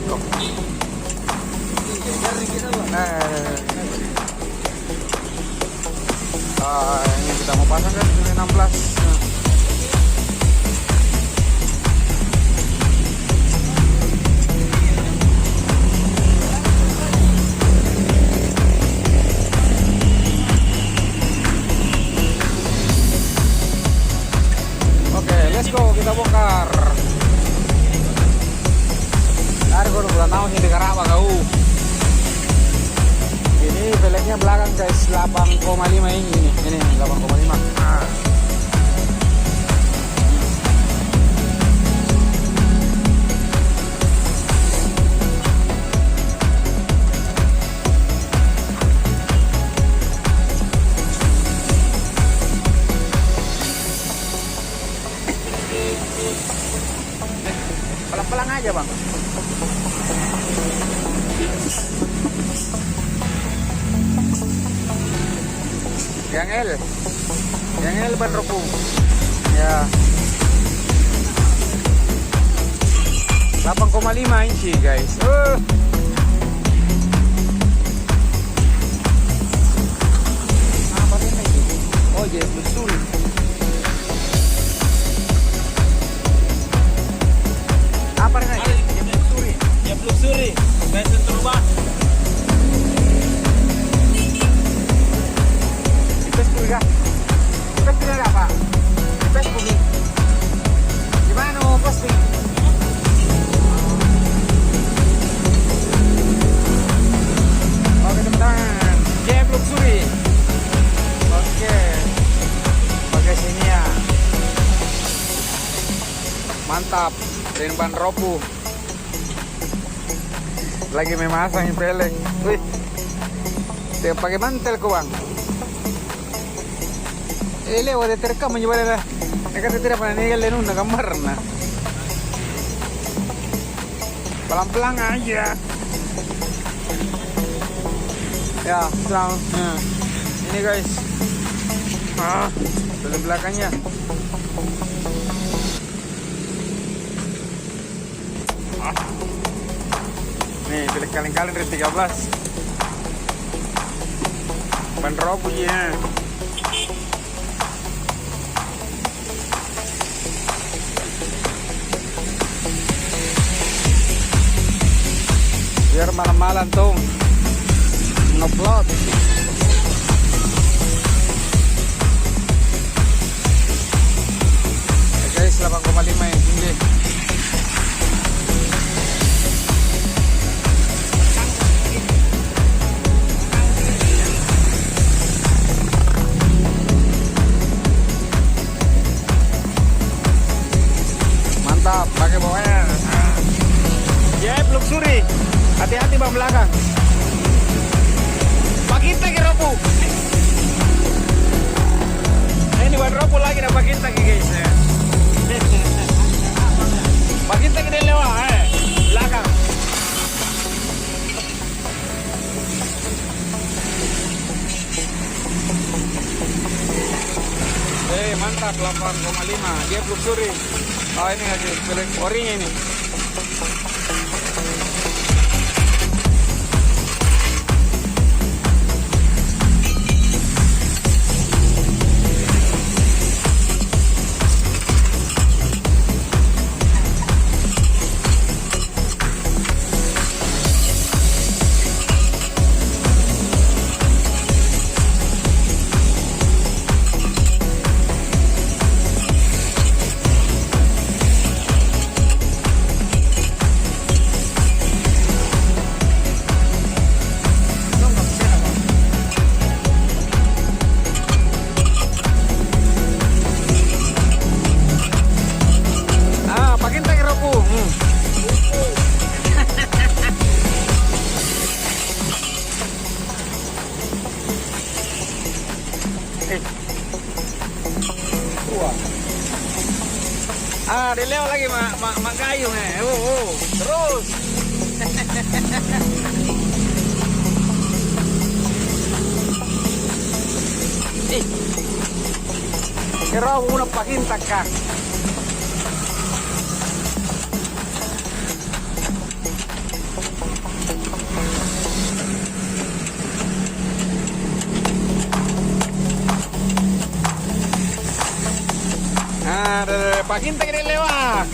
kok. Ini kita mau pasang kan 16. Oke, let's go, kita bongkar. Dari gua udah tahu sih di Karawang kau. Ini velgnya belakang guys, 8,5 ini 8,5. Nah. Pelan-pelan aja bang. Yang L ban rokung ya 8,5 inci guys. Apa ini? Oh jadi betul. Apa ini? Ya Luxury, bensin terubah. Juga. Ipes punya apa? Ipes bumi. Gimana mau posting? Oke teman-teman, Jeep Luxury. Oke, pakai sini ya. Mantap, rin ban ropu. Lagi memasang pelek. Wih, pakai mantel kau bang. Lewat terkam menjual lah. Mereka tidak pernah ninggal di nuna gambar nah. Pelan-pelan aja. Ya, selang. Ini guys. Dari belakangnya. Nih, pilih kaleng-kaleng dari 13. Ban robu ya. Biar malam-malam tuh ngeplot. Guys, 8,5 yang tinggi. Mantap, pakai bawahnya. Jeep Luxury. Hati-hati bang belakang. Pak kita ke ropu. Ini ban ropu lagi dah Pak kita guys. Pak kita ke lewat belakang. Mantap 8,5. Dia Luxury. Oh ini lagi pelek orinya ini. Dileo lagi mak gayung terus. Kira una pakinta ka. Makin tak ada lewat.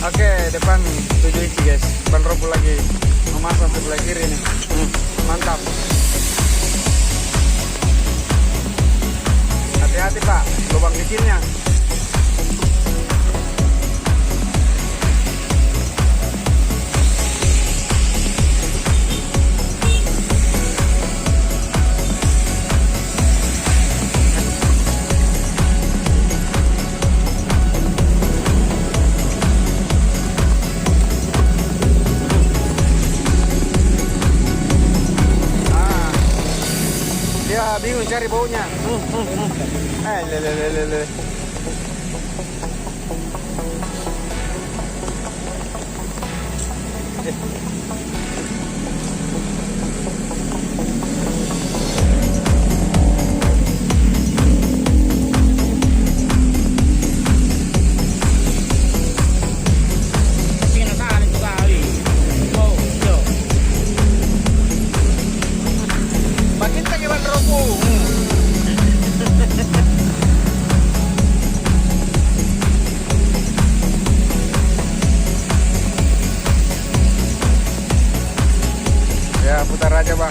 Oke, depan 7 inci guys. Ban robo lagi memasang sebelah kiri nih. Mantap. Hati-hati Pak, lubang kecilnya. Bingung cari baunya. Le. Makin tak ban robo. Ya, putar aja Bang.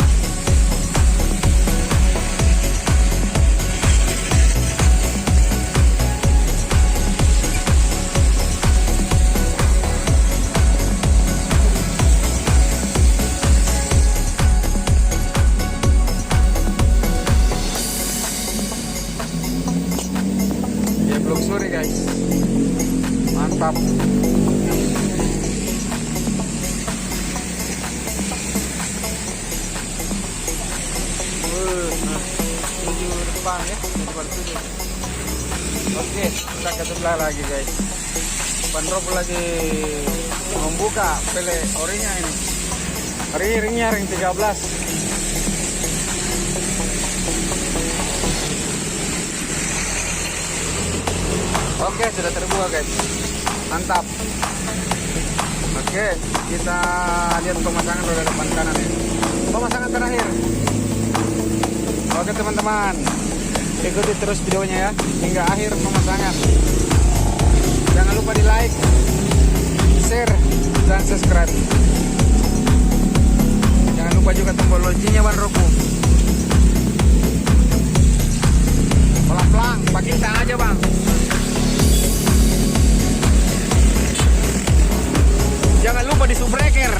Belum sore guys, mantap. Tujuh depan ya, depan 7. Oke, kita ke sebelah lagi guys. Ban robo lagi membuka pele orinya ini. Ringnya ring 13. Oke, sudah terbuka guys. Mantap. Oke, kita lihat pemasangan roda depan kanan ini. Pemasangan terakhir. Oke teman-teman, ikuti terus videonya ya hingga akhir pemasangan. Jangan lupa di like, share, dan subscribe. Jangan lupa juga tombol loncengnya ban robo. Pelan-pelan, pakai tangan aja Bang. Jangan lupa di subbreaker.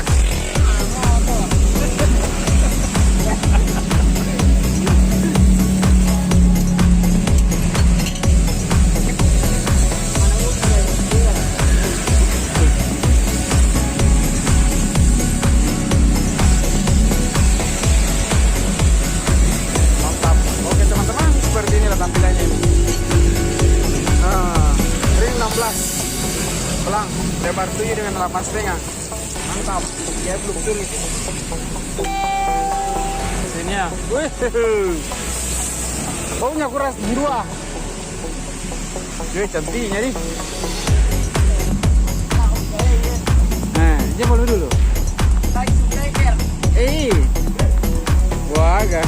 Mantap. Oke teman-teman, seperti inilah tampilannya. Ring 16. Pelang, lebar 7 dengan 8,5. Mantap, ya belum sulit. Sini ya. Wih, baunya kuras berdua. Jadi cantiknya nih. Nah, jempol dulu. Wah, kan.